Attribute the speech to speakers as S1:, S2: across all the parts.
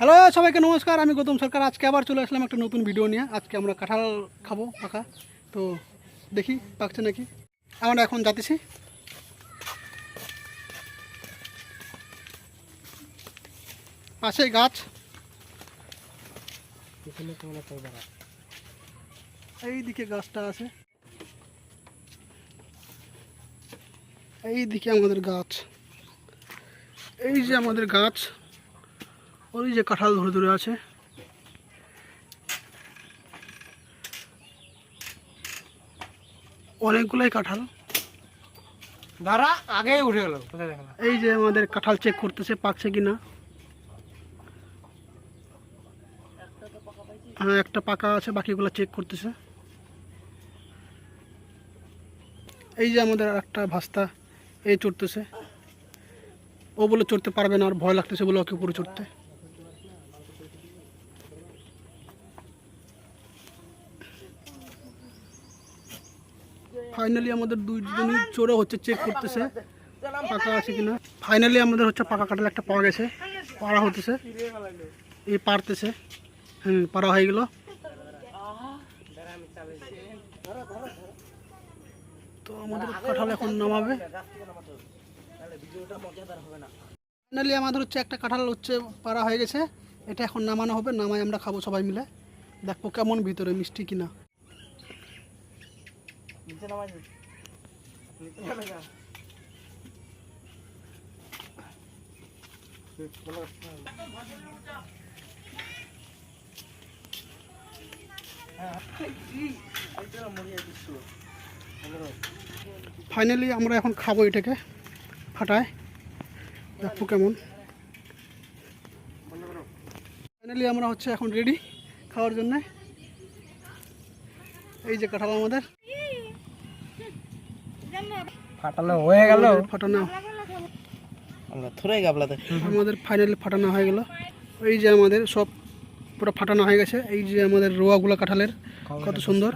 S1: Hello সবাইকে নমস্কার, আমি গৌতম সরকার। আজকে আবার চলে আসলাম একটা নতুন ভিডিও নিয়ে। আজকে আমরা কাঁঠাল খাবো পাকা, তো দেখি পাকছে নাকি। আমরা এখন যাচ্ছি। পাশে গাছ, এই দিকে গাছটা আছে, এই দিকে আমাদের গাছ, এই যে আমাদের গাছ, ওই যে কাঁঠাল ধরে ধরে আছে। অনেকগুলাই কাঁঠাল
S2: দাঁড়া, আগেই উঠে গেল।
S1: এই যে আমাদের কাঁঠাল চেক করতেছে পাকছে কিনা। হ্যাঁ, একটা পাকা আছে, বাকিগুলো চেক করতেছে। এই যে আমাদের একটা ভাস্তা এই চড়তেছে, ও বলে চড়তে পারবে না, আর ভয় লাগতেছে বলে ওকে উপরে চড়তে। ফাইনালি আমাদের দুইজনই চড়ে হচ্ছে চেক করতেছে পাকা আছে কিনা। ফাইনালি আমাদের হচ্ছে পাকা কাঁঠাল একটা পাওয়া গেছে, পাড়া হতেছে, এই পারতেছে। পাড়া হয়ে গেল। তো আমাদের কাঁঠাল এখন নামাবে। ফাইনালি আমাদের হচ্ছে একটা কাঁঠাল হচ্ছে পাড়া হয়ে গেছে, এটা এখন নামানো হবে। নামাই আমরা খাবো সবাই মিলে, দেখবো কেমন ভিতরে মিষ্টি কিনা। ফাইনালি আমরা এখন খাবো এটাকে ফাটায়, দেখবো কেমন। ফাইনালি আমরা হচ্ছে এখন রেডি খাওয়ার জন্য। এই যে কাঁঠাল আমাদের
S2: ফাটানো হয়ে গেল,
S1: ফাটানো
S2: আমরা থরে গাবলাতে
S1: আমাদের ফাইনালি ফাটানো হয়ে গেল। এই যে আমাদের সব পুরো ফাটানো হয়ে গেছে। এই যে আমাদের রোয়াগুলো কাঁঠালের কত সুন্দর।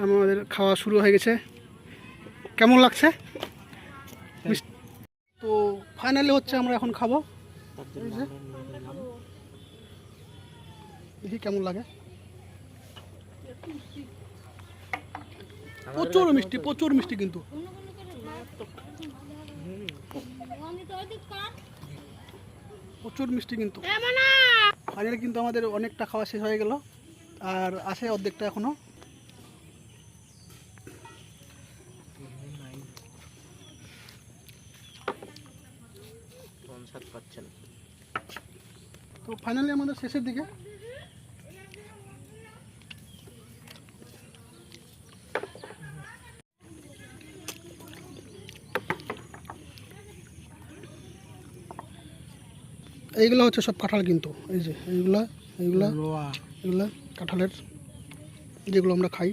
S1: আমাদের খাওয়া শুরু হয়ে গেছে। কেমন লাগছে? তো ফাইনালি হচ্ছে আমরা এখন খাবো। এই যে দেখি কেমন লাগে। প্রচুর মিষ্টি, প্রচুর মিষ্টি, কিন্তু প্রচুর মিষ্টি। কিন্তু ফাইনালি কিন্তু আমাদের অনেকটা খাওয়া শেষ হয়ে গেল, আর আছে অর্ধেকটা এখনো। তো ফাইনালি আমাদের শেষের দিকে। এইগুলো হচ্ছে সব কাঁঠাল, কিন্তু এই যে এইগুলা এইগুলা এগুলা কাঁঠালের যেগুলো আমরা খাই।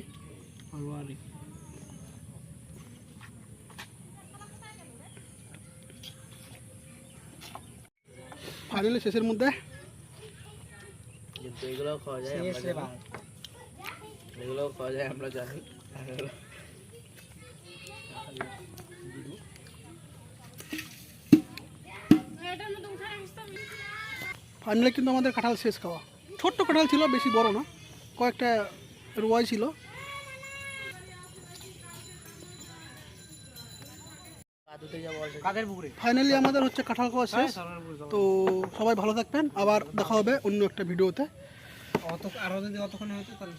S1: ফাইনালি শেষের মধ্যে
S2: কিন্তু এগুলোও খাওয়া যায়, এগুলোও খাওয়া যায় আমরা জানি।
S1: ফাইনালি কিন্তু আমাদের কাঁঠাল শেষ খাওয়া। ছোট্ট কাঁঠাল ছিল, বেশি বড় না, কয়েকটা রোয়াই ছিল। ফাইনালি আমাদের হচ্ছে কাঁঠাল খাওয়া শেষ। তো সবাই ভালো থাকবেন, আবার দেখা হবে অন্য একটা ভিডিওতে।
S2: আরো যদি অতক্ষণ হতো তাহলে